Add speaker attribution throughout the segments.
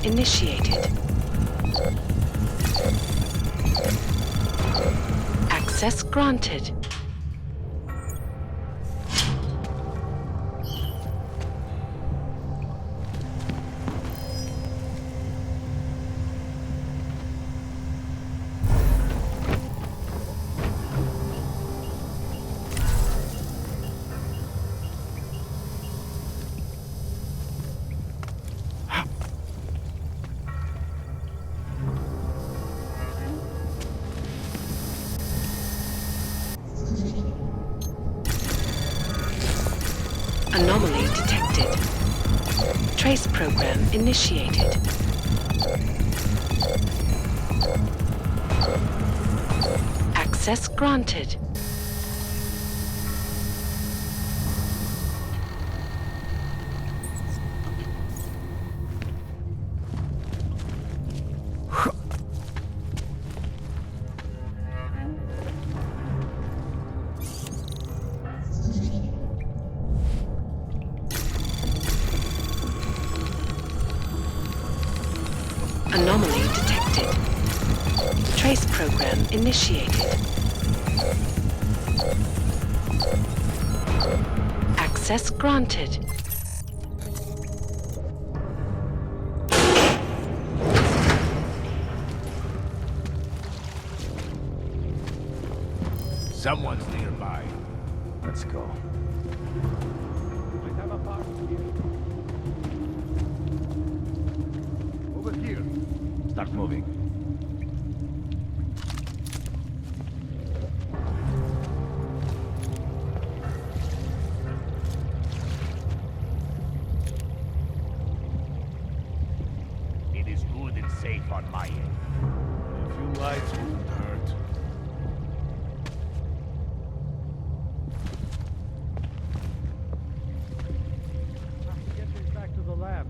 Speaker 1: initiated. Access granted. Anomaly detected. Trace program initiated. Access granted. Anomaly detected. Trace program initiated. Access granted.
Speaker 2: Someone's nearby. Let's go.
Speaker 3: Might have a parcel here. Over here.
Speaker 2: Start moving. It is good and safe on my end.
Speaker 3: A few lights wouldn't hurt. Have to get this back to the lab.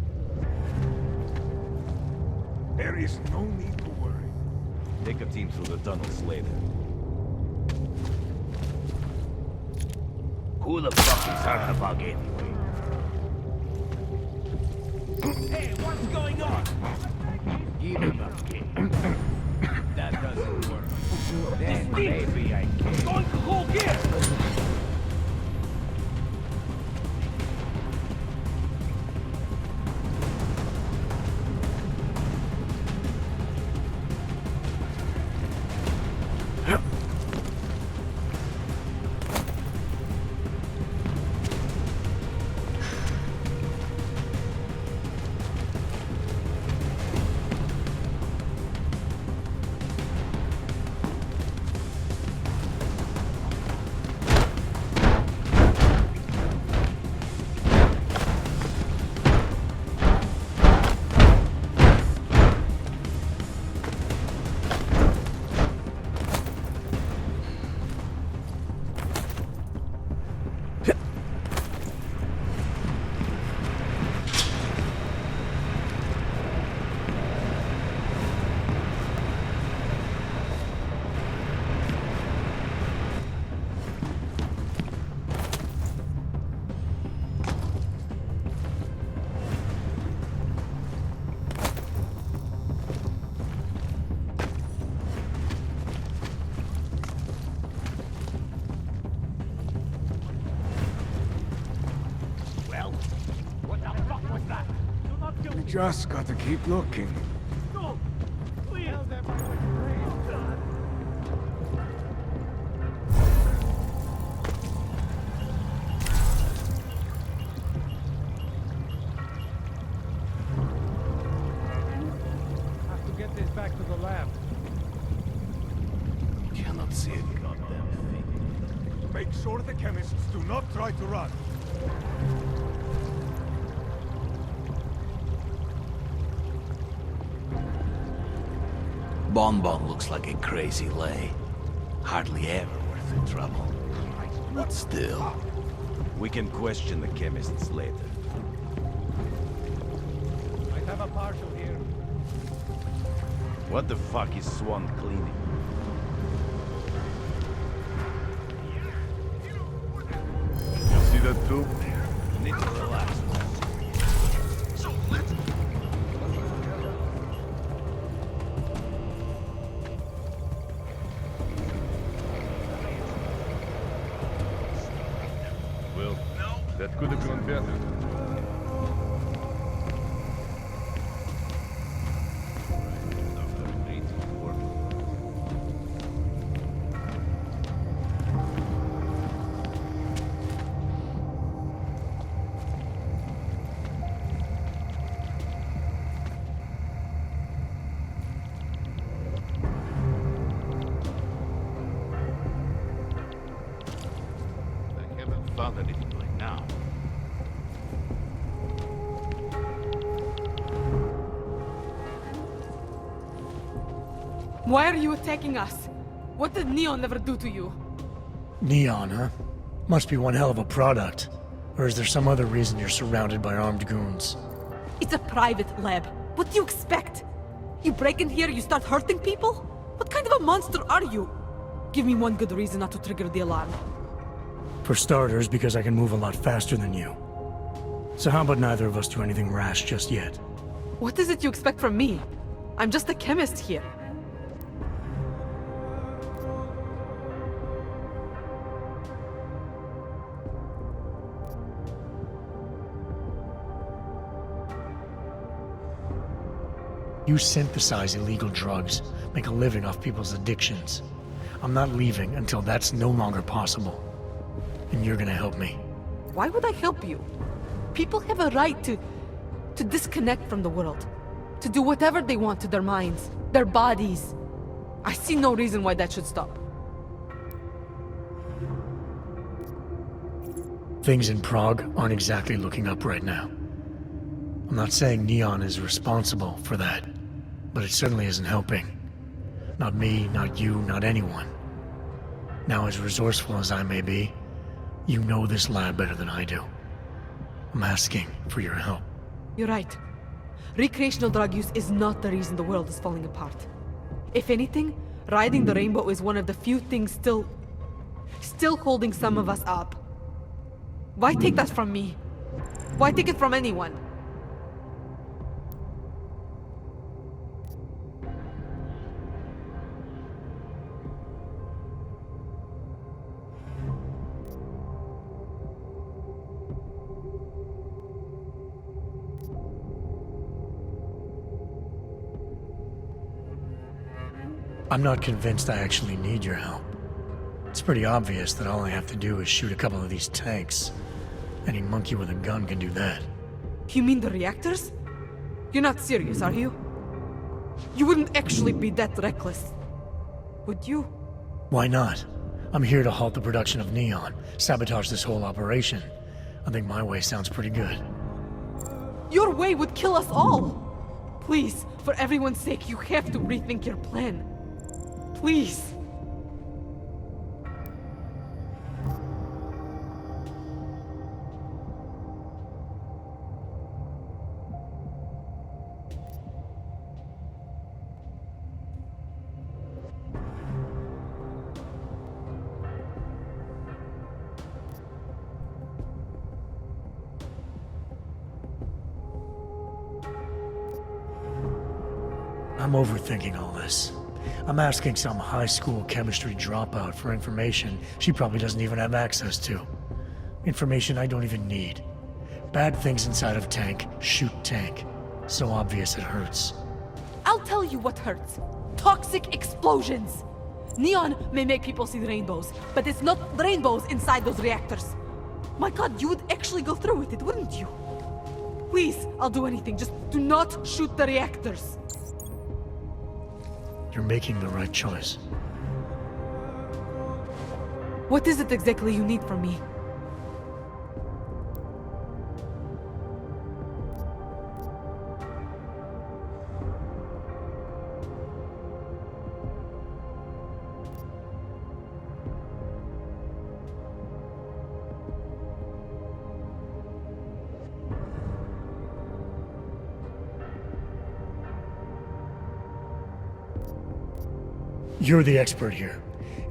Speaker 4: There is no need to worry.
Speaker 2: Take a team through the tunnels later. Who the fuck is Harnabug anyway? Hey, what's going on? Give him a kick. That doesn't work. Then maybe I can. Going to hold gear!
Speaker 4: We just gotta keep looking.
Speaker 3: No! Please! Have to get this back to the lab.
Speaker 2: Cannot see a goddamn thing.
Speaker 4: Make sure the chemists do not try to run.
Speaker 2: Bonbon looks like a crazy lay. Hardly ever worth the trouble. But still, we can question the chemists later.
Speaker 3: Might have a partial here.
Speaker 2: What the fuck is Swan cleaning?
Speaker 4: You see that too?
Speaker 2: Need to relax.
Speaker 5: That could have gone better.
Speaker 6: I haven't found anything right now.
Speaker 7: Why are you attacking us? What did Neon ever do to you?
Speaker 8: Neon, huh? Must be one hell of a product. Or is there some other reason you're surrounded by armed goons?
Speaker 7: It's a private lab. What do you expect? You break in here, you start hurting people? What kind of a monster are you? Give me one good reason not to trigger the alarm.
Speaker 8: For starters, because I can move a lot faster than you. So how about neither of us do anything rash just yet?
Speaker 7: What is it you expect from me? I'm just a chemist here.
Speaker 8: You synthesize illegal drugs, make a living off people's addictions. I'm not leaving until that's no longer possible. And you're gonna help me.
Speaker 7: Why would I help you? People have a right to disconnect from the world. To do whatever they want to their minds, their bodies. I see no reason why that should stop.
Speaker 8: Things in Prague aren't exactly looking up right now. I'm not saying Neon is responsible for that, but it certainly isn't helping. Not me, not you, not anyone. Now, as resourceful as I may be, you know this lab better than I do. I'm asking for your help.
Speaker 7: You're right. Recreational drug use is not the reason the world is falling apart. If anything, riding the rainbow is one of the few things still holding some of us up. Why take that from me? Why take it from anyone?
Speaker 8: I'm not convinced I actually need your help. It's pretty obvious that all I have to do is shoot a couple of these tanks. Any monkey with a gun can do that.
Speaker 7: You mean the reactors? You're not serious, are you? You wouldn't actually be that reckless, would you?
Speaker 8: Why not? I'm here to halt the production of Neon, sabotage this whole operation. I think my way sounds pretty good.
Speaker 7: Your way would kill us all! Please, for everyone's sake, you have to rethink your plan. Please.
Speaker 8: I'm overthinking all this. I'm asking some high school chemistry dropout for information she probably doesn't even have access to. Information I don't even need. Bad things inside of tank shoot tank. So obvious it hurts.
Speaker 7: I'll tell you what hurts. Toxic explosions. Neon may make people see the rainbows, but it's not rainbows inside those reactors. My God, you would actually go through with it, wouldn't you? Please, I'll do anything. Just do not shoot the reactors.
Speaker 8: You're making the right choice.
Speaker 7: What is it exactly you need from me?
Speaker 8: You're the expert here.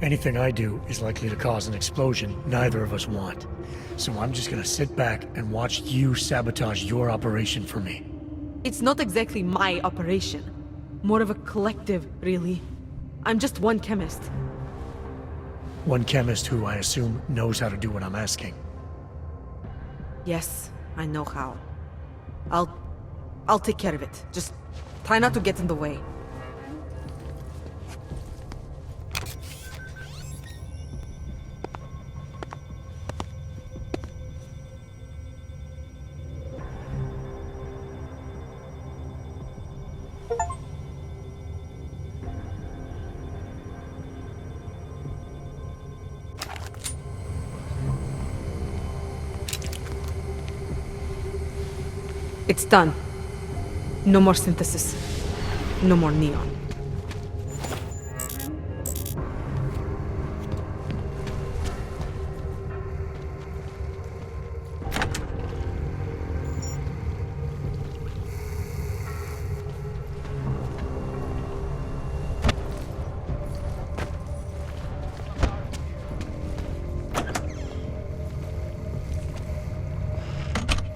Speaker 8: Anything I do is likely to cause an explosion neither of us want. So I'm just gonna sit back and watch you sabotage your operation for me.
Speaker 7: It's not exactly my operation. More of a collective, really. I'm just one chemist.
Speaker 8: One chemist who I assume knows how to do what I'm asking.
Speaker 7: Yes, I know how. I'll take care of it. Just try not to get in the way. It's done. No more synthesis. No more neon.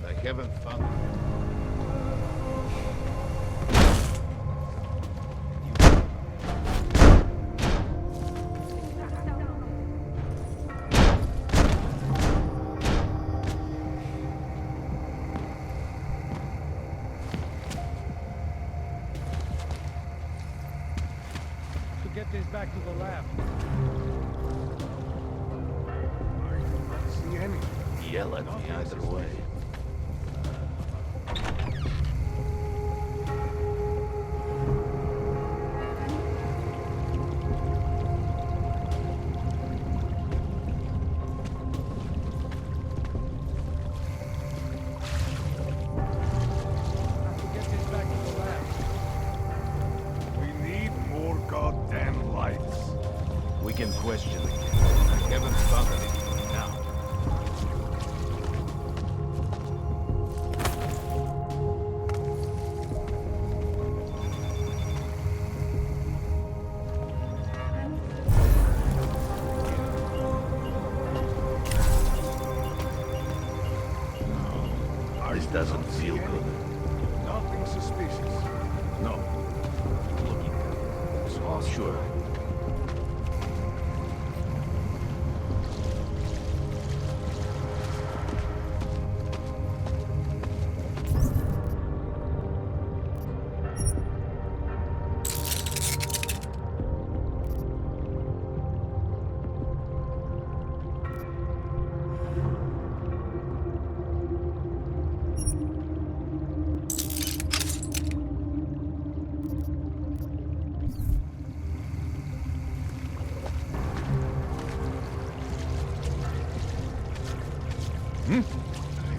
Speaker 6: I haven't found it.
Speaker 3: To get this back to the lab.
Speaker 4: I do not see any.
Speaker 6: Yell at me either way.
Speaker 3: To get this back to the lab.
Speaker 4: We need more goddamn lights.
Speaker 2: We can question it.
Speaker 6: I haven't found anything now. This doesn't feel good.
Speaker 4: Nothing suspicious.
Speaker 6: No. Looking good. Sure.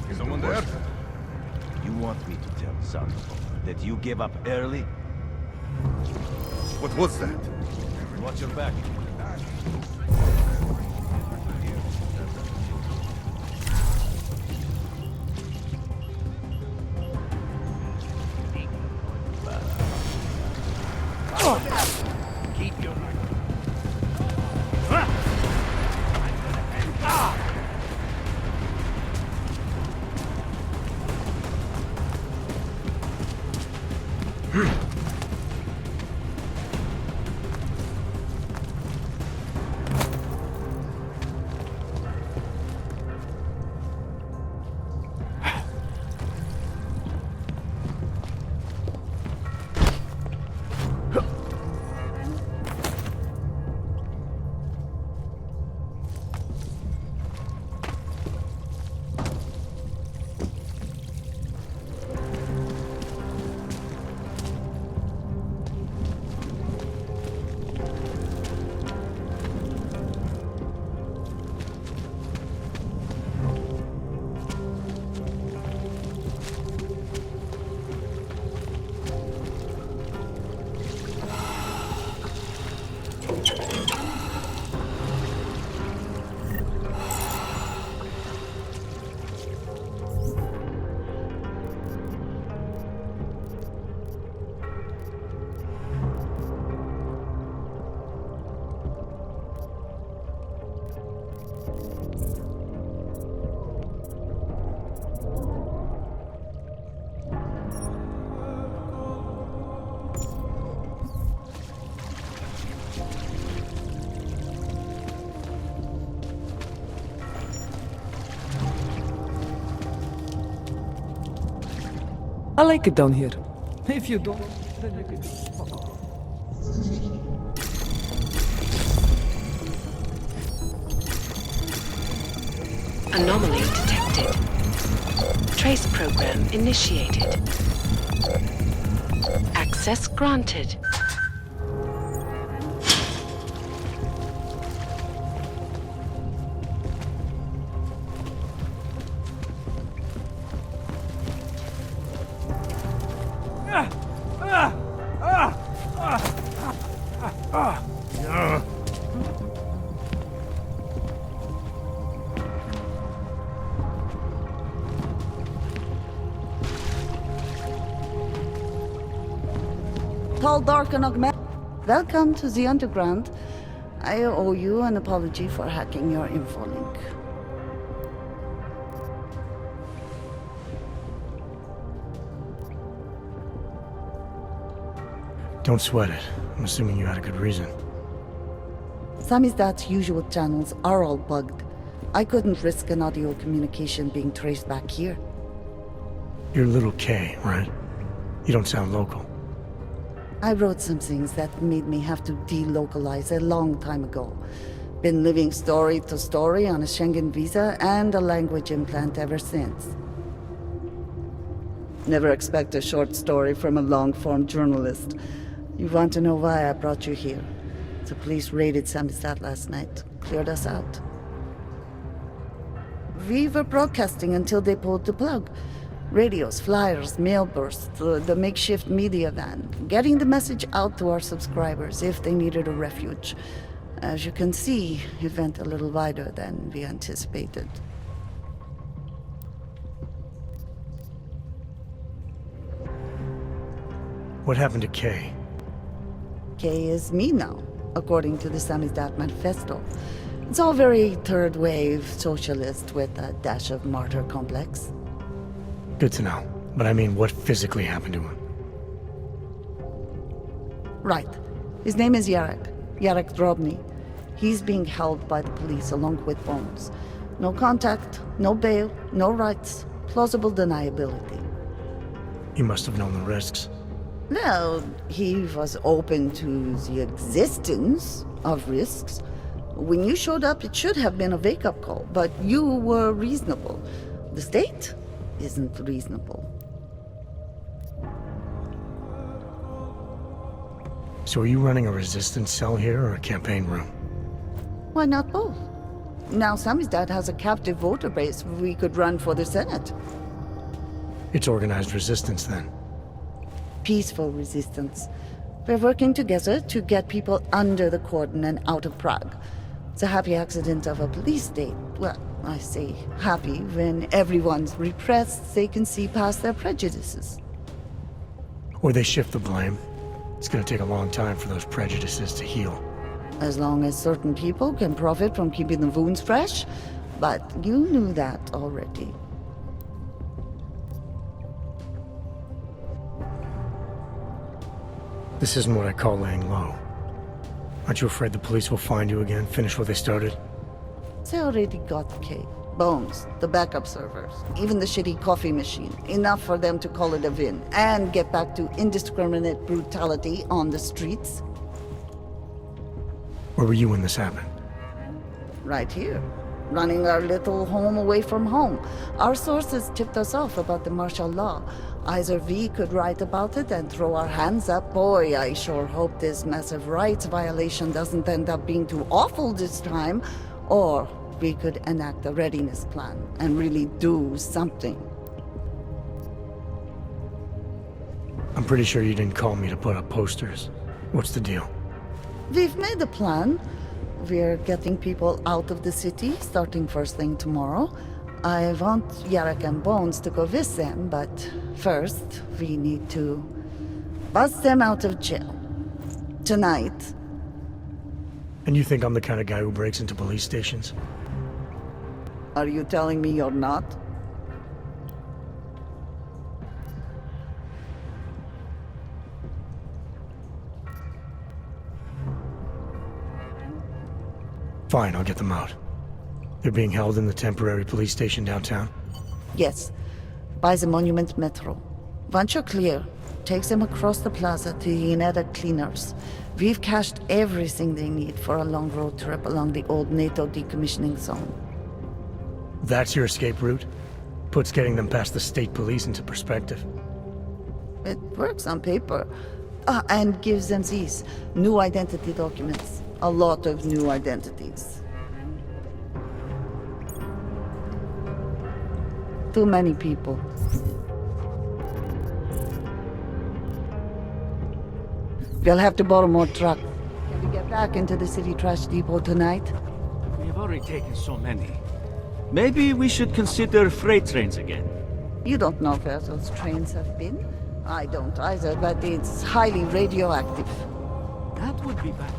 Speaker 4: Is someone there?
Speaker 2: You want me to tell Son that you gave up early?
Speaker 4: What was that?
Speaker 2: Watch your back. Keep your
Speaker 5: I like it down here. If you don't, then you can just fuck off.
Speaker 1: Anomaly detected. Trace program initiated. Access granted.
Speaker 9: Tall, dark, and augmented. Welcome to the Underground. I owe you an apology for hacking your info link.
Speaker 8: Don't sweat it. I'm assuming you had a good reason.
Speaker 9: Samizdat's usual channels are all bugged. I couldn't risk an audio communication being traced back here.
Speaker 8: You're Little K, right? You don't sound local.
Speaker 9: I wrote some things that made me have to delocalize a long time ago. Been living story to story on a Schengen visa and a language implant ever since. Never expect a short story from a long-form journalist. You want to know why I brought you here? The police raided Samizdat last night. Cleared us out. We were broadcasting until they pulled the plug. Radios, flyers, mail bursts, the makeshift media van. Getting the message out to our subscribers if they needed a refuge. As you can see, it went a little wider than we anticipated.
Speaker 8: What happened to Kay?
Speaker 9: Kay is me now, according to the Samizdat Manifesto. It's all very third-wave socialist with a dash of martyr complex.
Speaker 8: Good to know. But I mean, what physically happened to him?
Speaker 9: Right. His name is Yarek. Yarek Drobny. He's being held by the police along with Bones. No contact, no bail, no rights, plausible deniability.
Speaker 8: He must have known the risks.
Speaker 9: Well, he was open to the existence of risks. When you showed up, it should have been a wake-up call, but you were reasonable. The state isn't reasonable.
Speaker 8: So are you running a resistance cell here or a campaign room?
Speaker 9: Why not both? Now Samizdat has a captive voter base we could run for the Senate.
Speaker 8: It's organized resistance then.
Speaker 9: Peaceful resistance. We're working together to get people under the cordon and out of Prague. It's a happy accident of a police state. Well, I say happy when everyone's repressed, they can see past their prejudices.
Speaker 8: Or they shift the blame. It's gonna take a long time for those prejudices to heal.
Speaker 9: As long as certain people can profit from keeping the wounds fresh. But you knew that already.
Speaker 8: This isn't what I call laying low. Aren't you afraid the police will find you again, finish what they started?
Speaker 9: They already got Kate. Bones, the backup servers, even the shitty coffee machine. Enough for them to call it a win and get back to indiscriminate brutality on the streets.
Speaker 8: Where were you when this happened?
Speaker 9: Right here. Running our little home away from home. Our sources tipped us off about the martial law. Either we could write about it and throw our hands up. Boy, I sure hope this massive rights violation doesn't end up being too awful this time. Or we could enact a readiness plan and really do something.
Speaker 8: I'm pretty sure you didn't call me to put up posters. What's the deal?
Speaker 9: We've made a plan. We're getting people out of the city, starting first thing tomorrow. I want Yarek and Bones to go with them, but first, we need to bust them out of jail. Tonight.
Speaker 8: And you think I'm the kind of guy who breaks into police stations?
Speaker 9: Are you telling me you're not?
Speaker 8: Fine, I'll get them out. They're being held in the temporary police station downtown?
Speaker 9: Yes. By the Monument Metro. Once you're clear, take them across the plaza to the United Cleaners. We've cached everything they need for a long road trip along the old NATO decommissioning zone.
Speaker 8: That's your escape route? Puts getting them past the state police into perspective.
Speaker 9: It works on paper. And gives them these new identity documents. A lot of new identities. Too many people. We'll have to borrow more truck. Can we get back into the city trash depot tonight?
Speaker 2: We have already taken so many. Maybe we should consider freight trains again.
Speaker 9: You don't know where those trains have been? I don't either, but it's highly radioactive.
Speaker 2: That would be bad.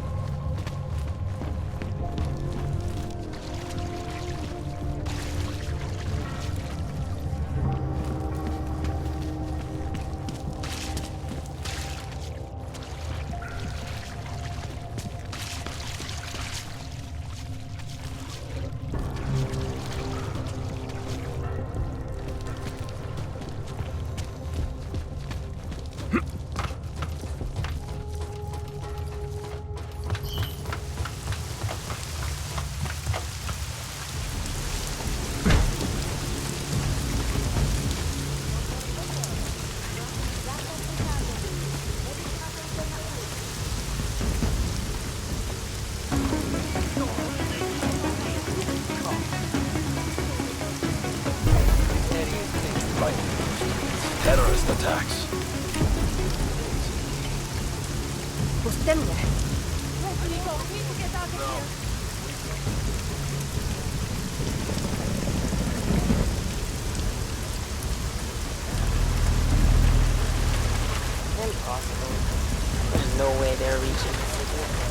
Speaker 6: Terrorist attacks.
Speaker 10: Impossible. There's no way they're reaching the city.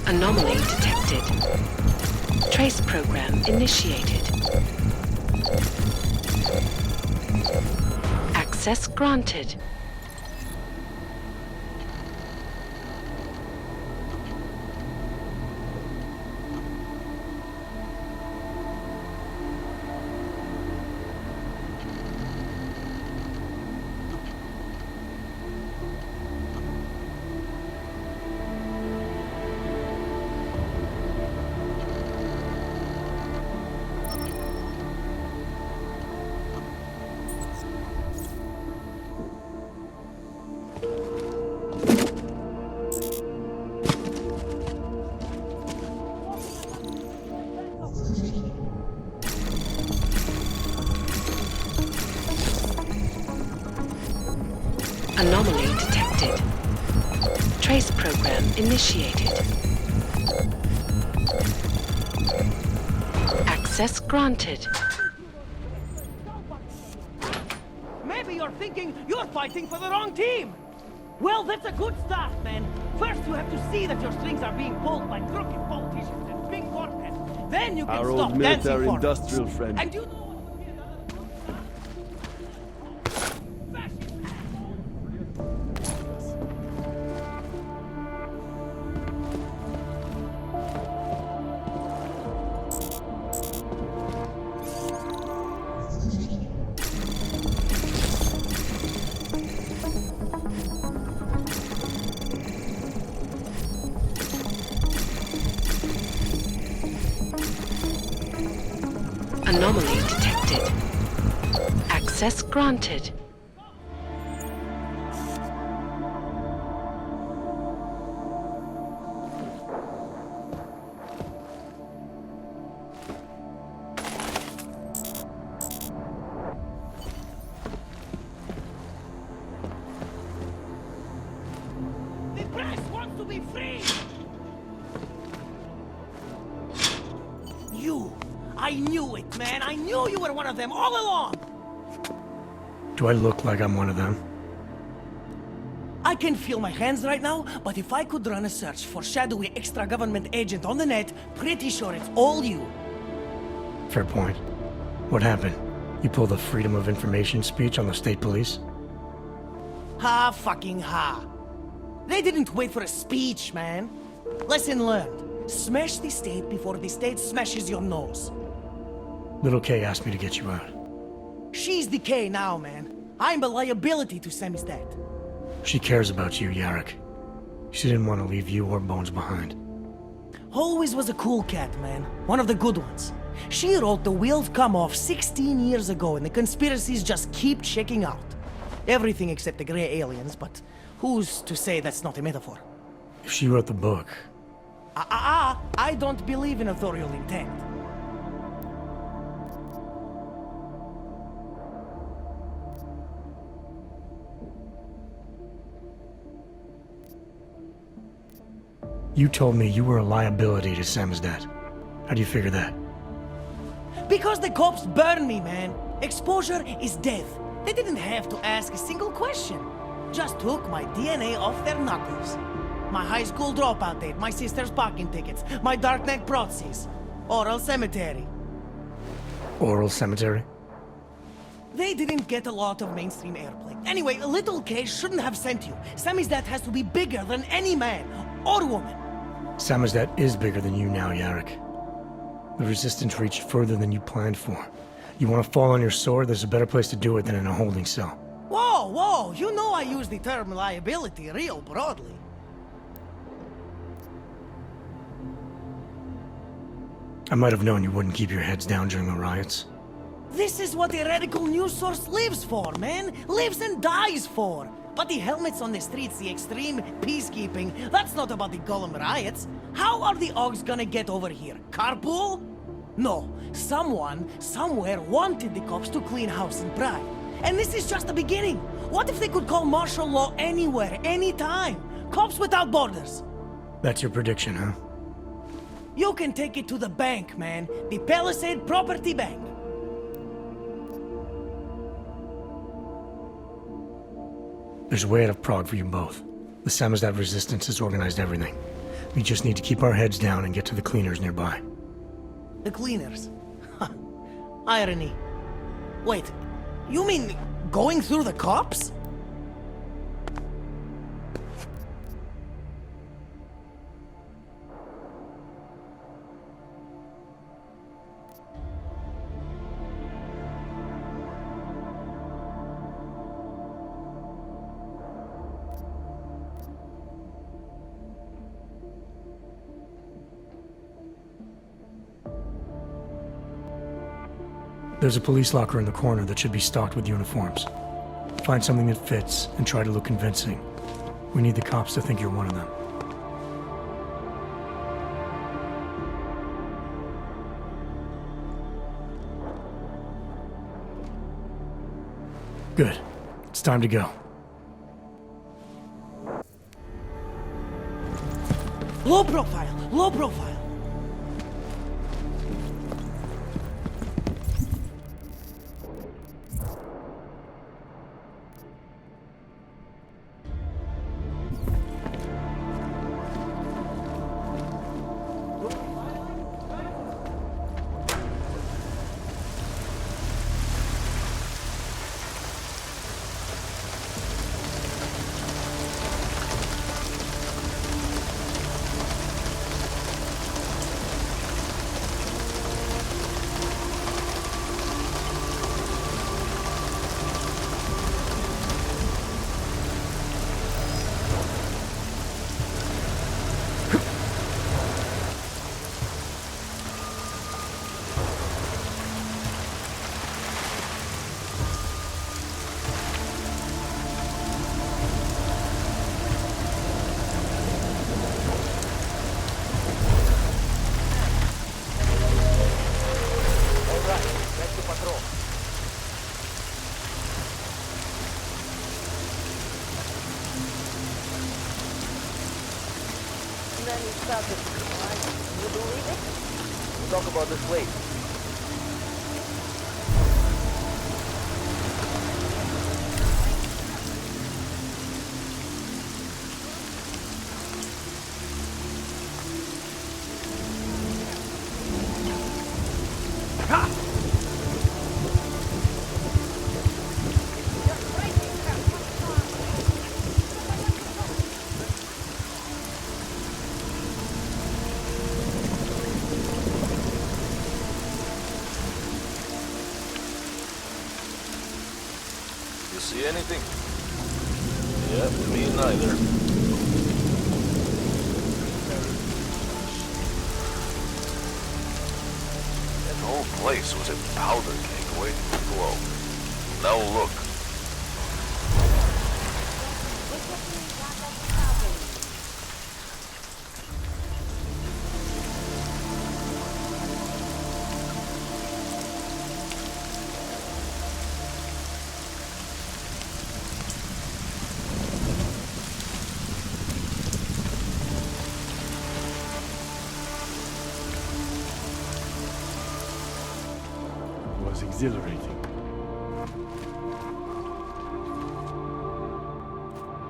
Speaker 1: Anomaly detected. Trace program initiated. Access granted. Anomaly detected. Trace program initiated. Access granted.
Speaker 2: Maybe you're thinking you're fighting for the wrong team. Well, that's a good start, man. First, you have to see that your strings are being pulled by crooked politicians and big corporates. Then you can
Speaker 11: Our
Speaker 2: stop
Speaker 11: old
Speaker 2: dancing
Speaker 11: military
Speaker 2: for them.
Speaker 11: industrial friend.
Speaker 2: And you know what would be another good start? Fascist
Speaker 1: Anomaly detected. Access granted.
Speaker 2: The press wants to be free! You! I knew it, man! I knew you were one of them all along!
Speaker 8: Do I look like I'm one of them?
Speaker 2: I can feel my hands right now, but if I could run a search for shadowy extra-government agent on the net, pretty sure it's all you.
Speaker 8: Fair point. What happened? You pulled a freedom of information speech on the state police?
Speaker 2: Ha fucking ha. They didn't wait for a speech, man. Lesson learned. Smash the state before the state smashes your nose.
Speaker 8: Little K asked me to get you out.
Speaker 2: She's the K now, man. I'm a liability to Sammy's dad.
Speaker 8: She cares about you, Yarek. She didn't want to leave you or Bones behind.
Speaker 2: Always was a cool cat, man. One of the good ones. She wrote The Wheels Come Off 16 years ago, and the conspiracies just keep checking out. Everything except the gray aliens, but who's to say that's not a metaphor?
Speaker 8: If she wrote the book,
Speaker 2: I don't believe in authorial intent.
Speaker 8: you told me you were a liability to Sam's dad. How do you figure that?
Speaker 2: Because the cops burn me, man. Exposure is death. They didn't have to ask a single question. Just took my DNA off their knuckles. My high school dropout date, my sister's parking tickets, my dark neck proxies. Oral cemetery.
Speaker 8: Oral cemetery?
Speaker 2: They didn't get a lot of mainstream airplay. Anyway, Little K shouldn't have sent you. Sammy's dad has to be bigger than any man or woman.
Speaker 8: Sam's dad is bigger than you now, Yarek. The resistance reached further than you planned for. You want to fall on your sword? There's a better place to do it than in a holding cell.
Speaker 2: Whoa, whoa, you know I use the term liability real broadly.
Speaker 8: I might have known you wouldn't keep your heads down during the riots.
Speaker 2: This is what a radical news source lives for, man. Lives and dies for. But the helmets on the streets, the extreme peacekeeping, that's not about the Golem riots. How are the Ogs gonna get over here? Carpool? No. Someone, somewhere wanted the cops to clean house in Prague. And this is just the beginning. What if they could call martial law anywhere, anytime? Cops without borders.
Speaker 8: That's your prediction, huh?
Speaker 2: You can take it to the bank, man. The Palisade Property Bank.
Speaker 8: There's a way out of Prague for you both. The Samizdat resistance has organized everything. We just need to keep our heads down and get to the cleaners nearby.
Speaker 2: The cleaners? Irony. Wait, you mean going through the cops?
Speaker 8: There's a police locker in the corner that should be stocked with uniforms. Find something that fits and try to look convincing. We need the cops to think you're one of them. Good. It's time to go.
Speaker 2: Low profile, low profile.
Speaker 6: We'll talk about this later. You see anything? Yep, me neither. That whole place was a powder keg waiting to blow. Now look.
Speaker 4: Was exhilarating.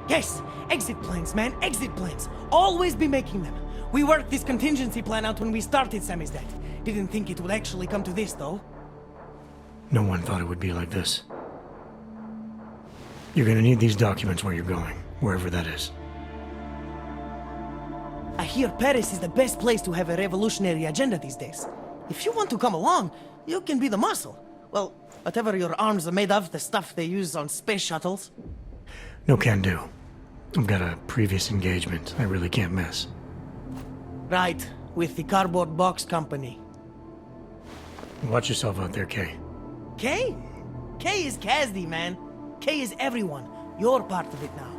Speaker 2: Yes, exit plans, man, exit plans. Always be making them. We worked this contingency plan out when we started Samizdat. Didn't think it would actually come to this, though.
Speaker 8: No one thought it would be like this. You're gonna need these documents where you're going, wherever that is.
Speaker 2: I hear Paris is the best place to have a revolutionary agenda these days. If you want to come along, you can be the muscle. Well, whatever your arms are made of, the stuff they use on space shuttles.
Speaker 8: No can do. I've got a previous engagement I really can't miss.
Speaker 2: Right, with the cardboard box company.
Speaker 8: Watch yourself out there, Kay.
Speaker 2: Kay? Kay is Kazdi, man. Kay is everyone. You're part of it now.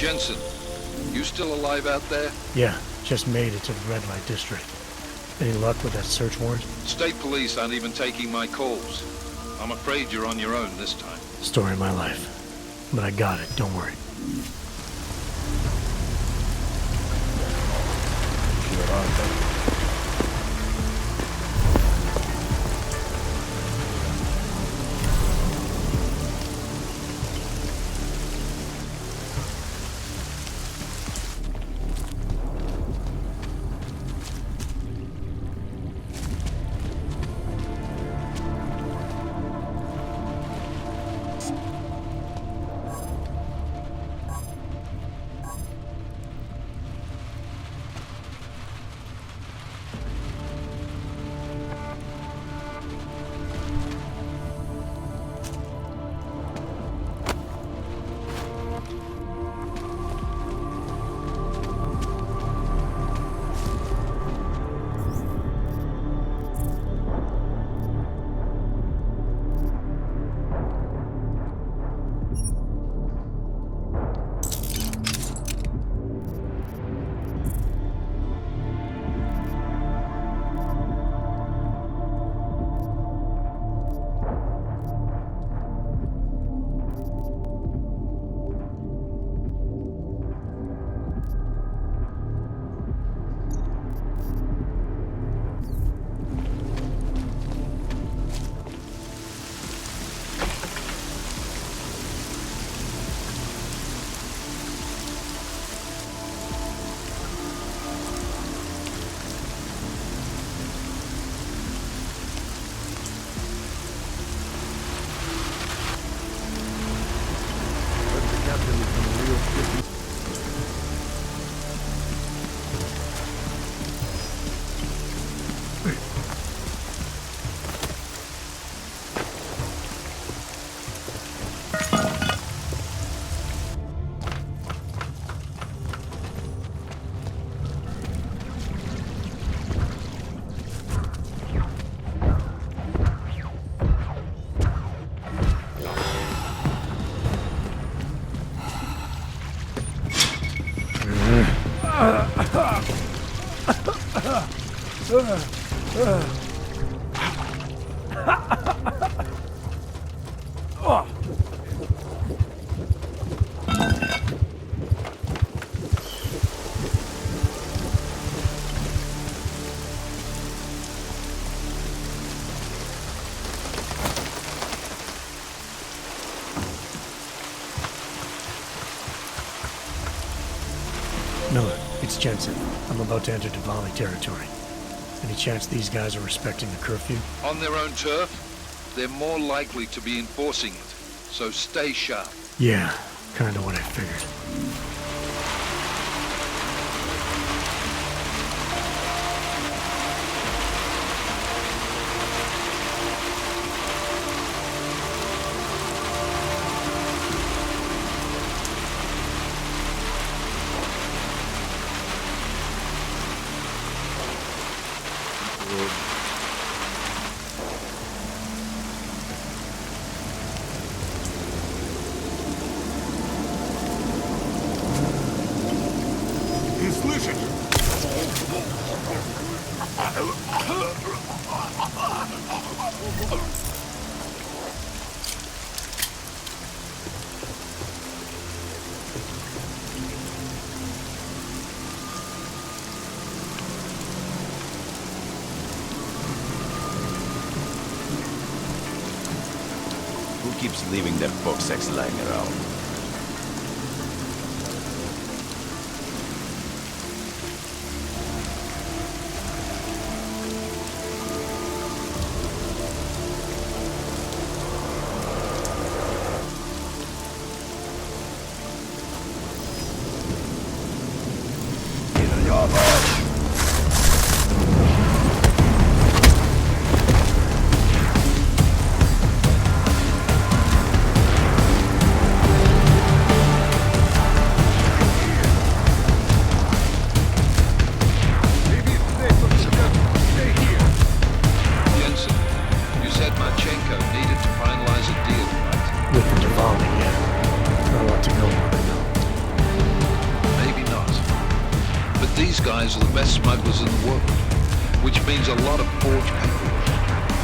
Speaker 11: Jensen, you still alive out there?
Speaker 8: Yeah, just made it to the red light district. Any luck with that search warrant?
Speaker 11: State police aren't even taking my calls. I'm afraid you're on your own this time.
Speaker 8: Story of my life. But I got it, don't worry. Miller, it's Jensen. I'm about to enter Diwali territory. Any chance these guys are respecting the curfew?
Speaker 11: On their own turf, they're more likely to be enforcing it. So stay sharp.
Speaker 8: Yeah, kinda what I figured.
Speaker 12: Who keeps leaving their box X lying around?
Speaker 11: the best smugglers in the world, which means a lot of forge paperwork.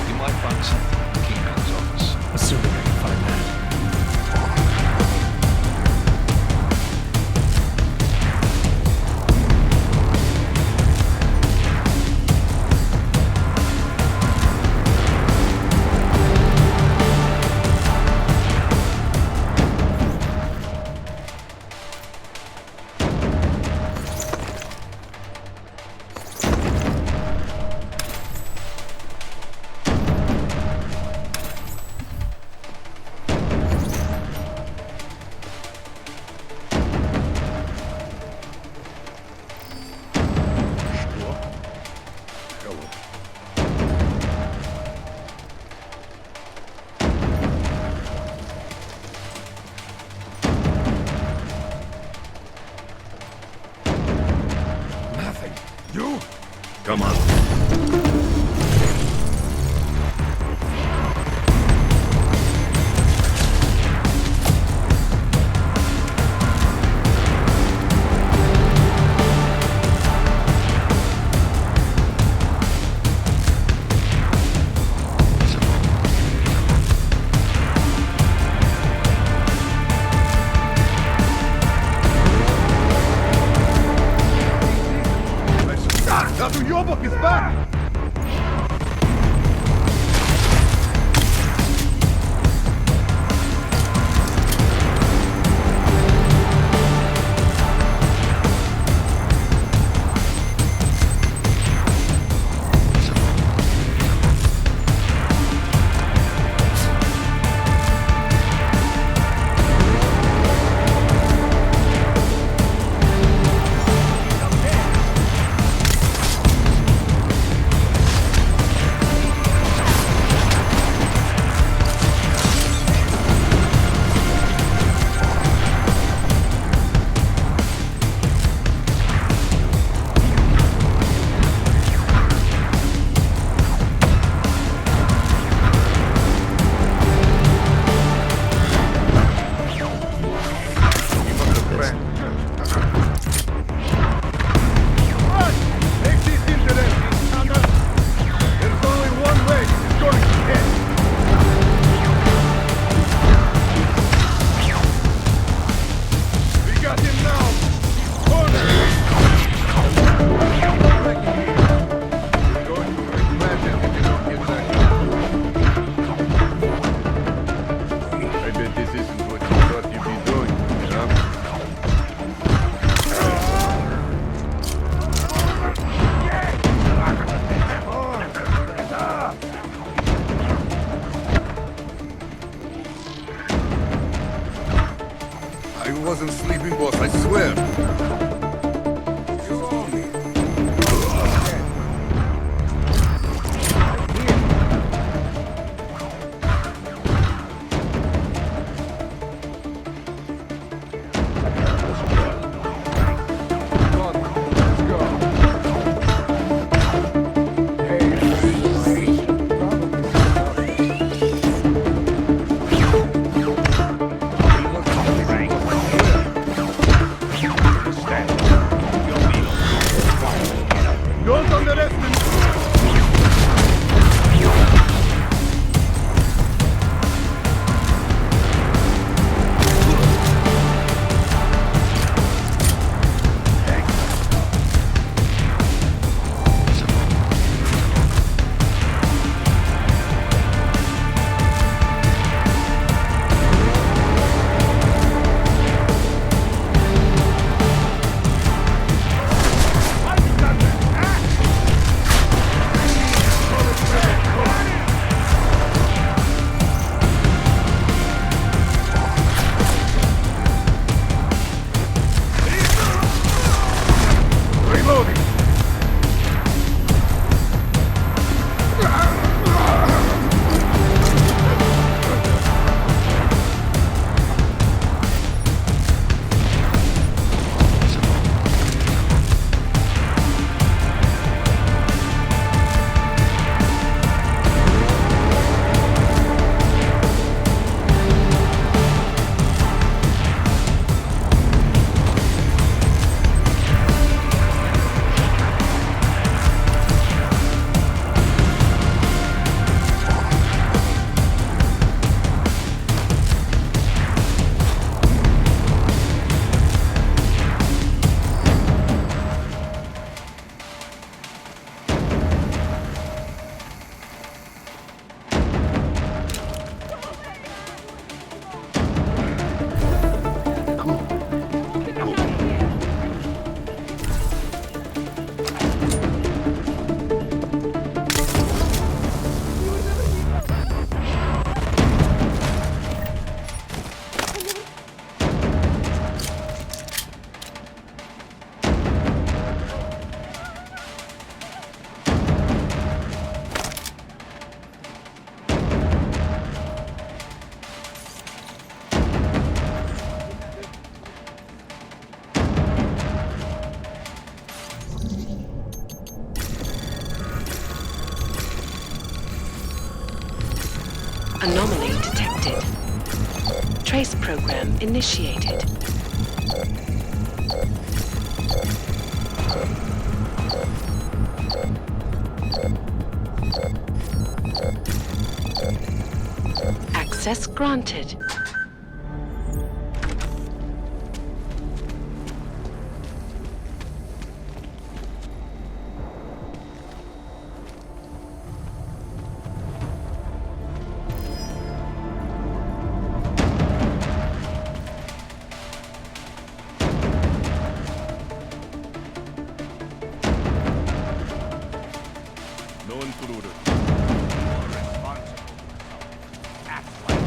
Speaker 11: You might find something in the Kingpin's office.
Speaker 8: Assuming I can find that.
Speaker 12: Come on.
Speaker 6: I wasn't sleeping, boss, I swear.
Speaker 12: Stand.
Speaker 1: Anomaly detected. Trace program initiated. Access granted.
Speaker 12: No intruder. You are responsible. Act like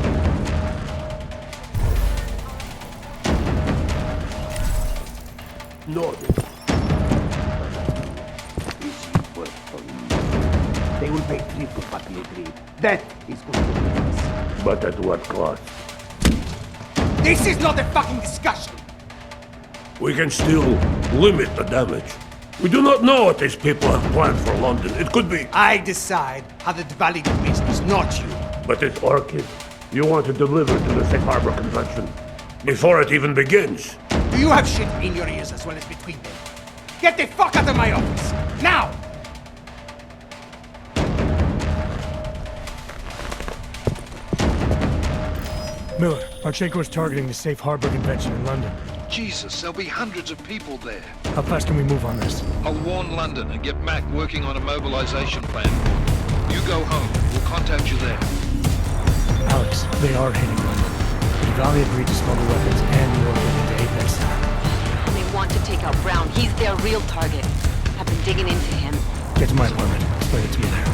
Speaker 4: Noted. This is work for me. They will pay triple what we agreed. That is good for business. But at what cost?
Speaker 13: This is not a fucking discussion!
Speaker 12: We can still limit the damage. We do not know what these people have planned for London. It could be...
Speaker 13: I decide how to value the business, not you.
Speaker 12: But it's Orchid. You want to deliver to the Safe Harbor Convention before it even begins.
Speaker 13: Do you have shit in your ears as well as between them? Get the fuck out of my office! Now!
Speaker 8: Miller, Pacheco is targeting the Safe Harbor Convention in London.
Speaker 11: Jesus, there'll be hundreds of people there.
Speaker 8: How fast can we move on this?
Speaker 11: I'll warn London and get Mac working on a mobilization plan. You go home. We'll contact you there.
Speaker 8: Alex, they are hitting London. The Valley agreed to smuggle weapons and the order into Apex Center.
Speaker 10: And they want to take out Brown. He's their real target. I've been digging into him.
Speaker 8: Get to my apartment. Explain it to me there.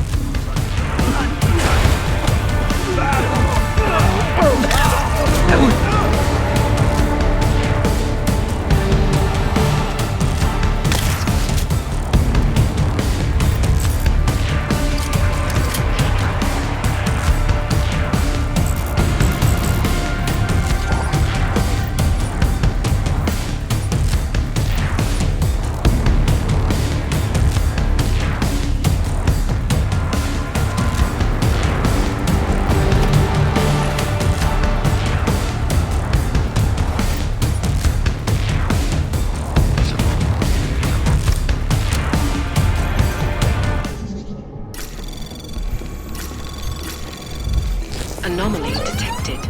Speaker 1: Anomaly detected.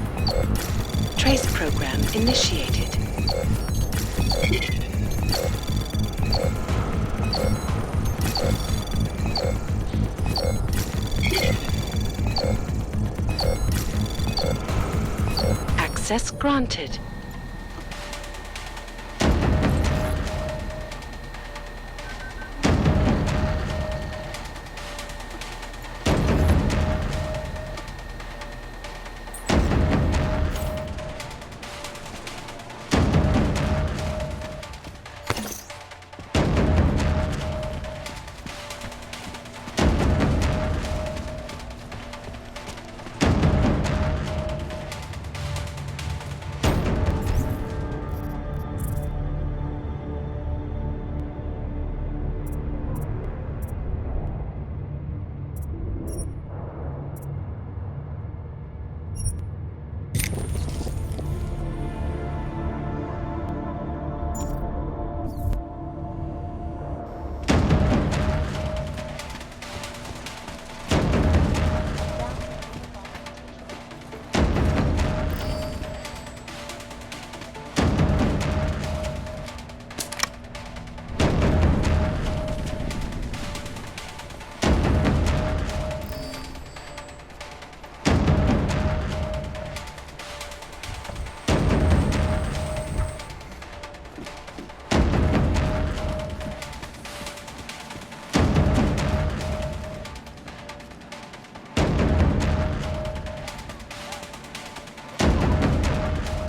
Speaker 1: Trace program initiated. Access granted.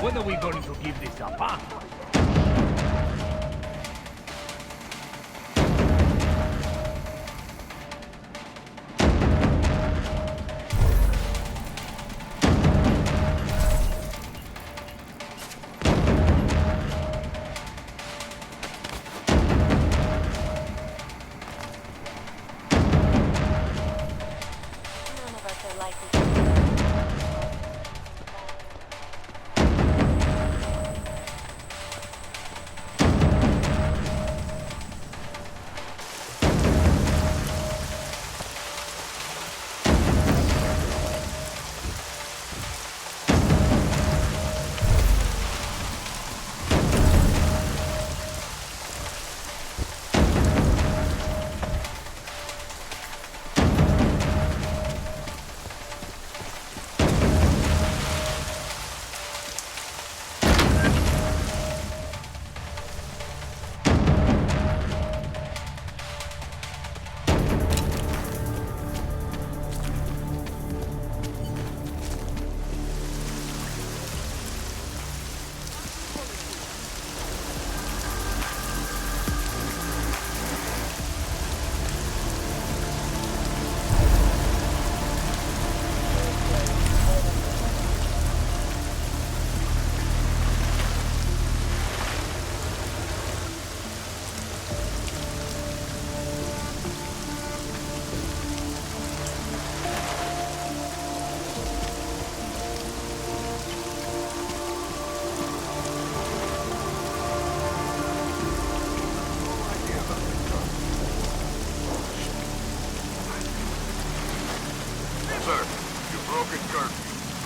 Speaker 4: When are we going to give this up, huh?
Speaker 10: None of us are likely to.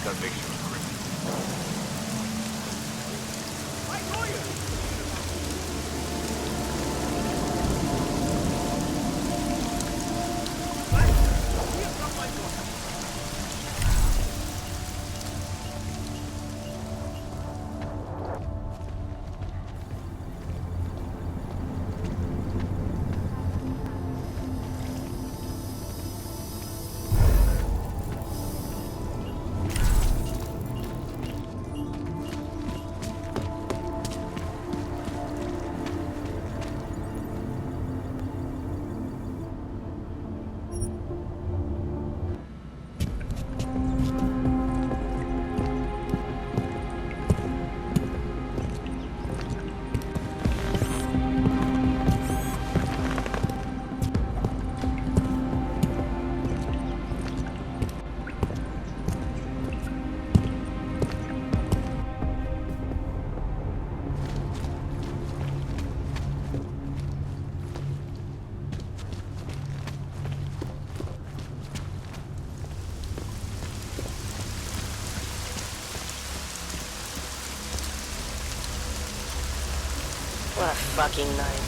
Speaker 6: conviction of criminal.
Speaker 14: What a fucking night.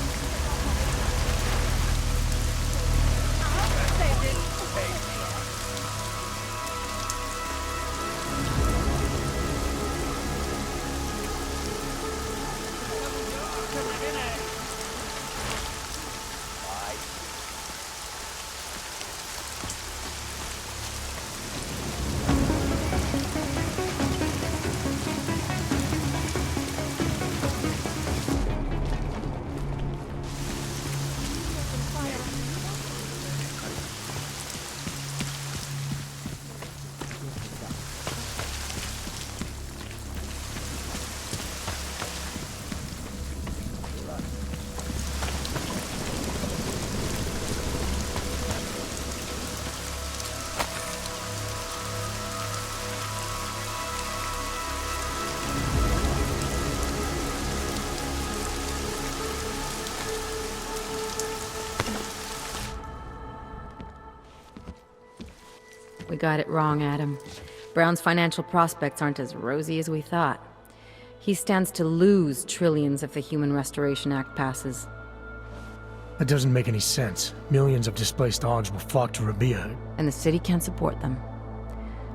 Speaker 15: We got it wrong, Adam. Brown's financial prospects aren't as rosy as we thought. He stands to lose trillions if the Human Restoration Act passes.
Speaker 8: That doesn't make any sense. Millions of displaced Augs will flock to Rabia.
Speaker 15: And the city can't support them.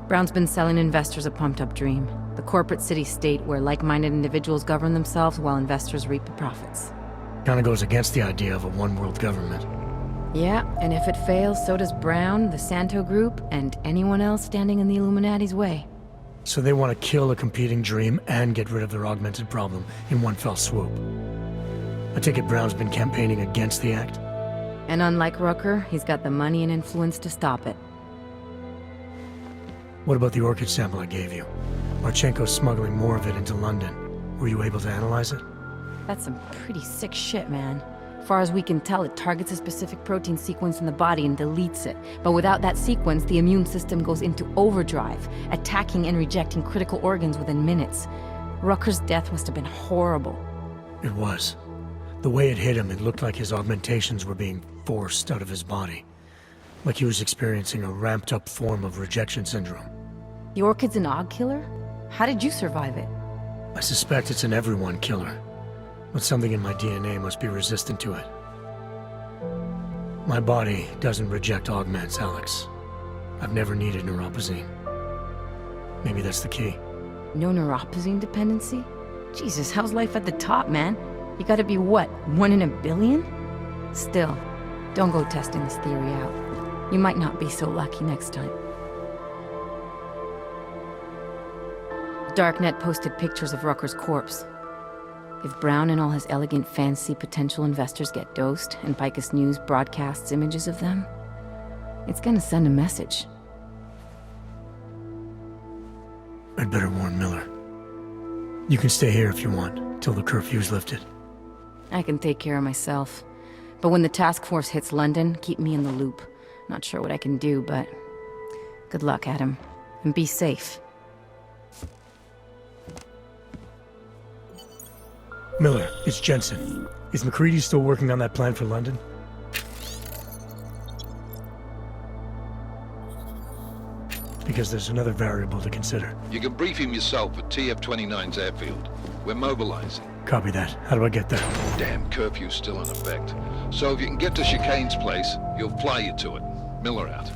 Speaker 15: Brown's been selling investors a pumped-up dream. The corporate city-state where like-minded individuals govern themselves while investors reap the profits.
Speaker 8: Kinda goes against the idea of a one-world government.
Speaker 15: Yeah, and if it fails, so does Brown, the Santo Group, and anyone else standing in the Illuminati's way.
Speaker 8: So they want to kill a competing dream and get rid of their augmented problem in one fell swoop. I take it Brown's been campaigning against the act?
Speaker 15: And unlike Rucker, he's got the money and influence to stop it.
Speaker 8: What about the orchid sample I gave you? Marchenko's smuggling more of it into London. Were you able to analyze it?
Speaker 15: That's some pretty sick shit, man. As far as we can tell, it targets a specific protein sequence in the body and deletes it. But without that sequence, the immune system goes into overdrive, attacking and rejecting critical organs within minutes. Rucker's death must have been horrible.
Speaker 8: It was. The way it hit him, it looked like his augmentations were being forced out of his body. Like he was experiencing a ramped-up form of rejection syndrome.
Speaker 15: The orchid's an Aug killer? How did you survive it?
Speaker 8: I suspect it's an everyone killer. But something in my DNA must be resistant to it. My body doesn't reject augments, Alex. I've never needed neuropozyne. Maybe that's the key.
Speaker 15: No neuropozyne dependency? Jesus, how's life at the top, man? You gotta be what, 1 in a billion? Still, don't go testing this theory out. You might not be so lucky next time. Darknet posted pictures of Rucker's corpse. If Brown and all his elegant fancy potential investors get dosed, and Picus News broadcasts images of them, it's gonna send a message.
Speaker 8: I'd better warn Miller. You can stay here if you want, till the curfew's lifted.
Speaker 15: I can take care of myself. But when the task force hits London, keep me in the loop. Not sure what I can do, but good luck, Adam. And be safe.
Speaker 8: Miller, it's Jensen. Is McCready still working on that plan for London? because there's another variable to consider.
Speaker 11: You can brief him yourself at TF-29's airfield. We're mobilizing.
Speaker 8: Copy that. How do I get there?
Speaker 11: Damn curfew's still in effect. So if you can get to Chicane's place, he'll fly you to it. Miller out.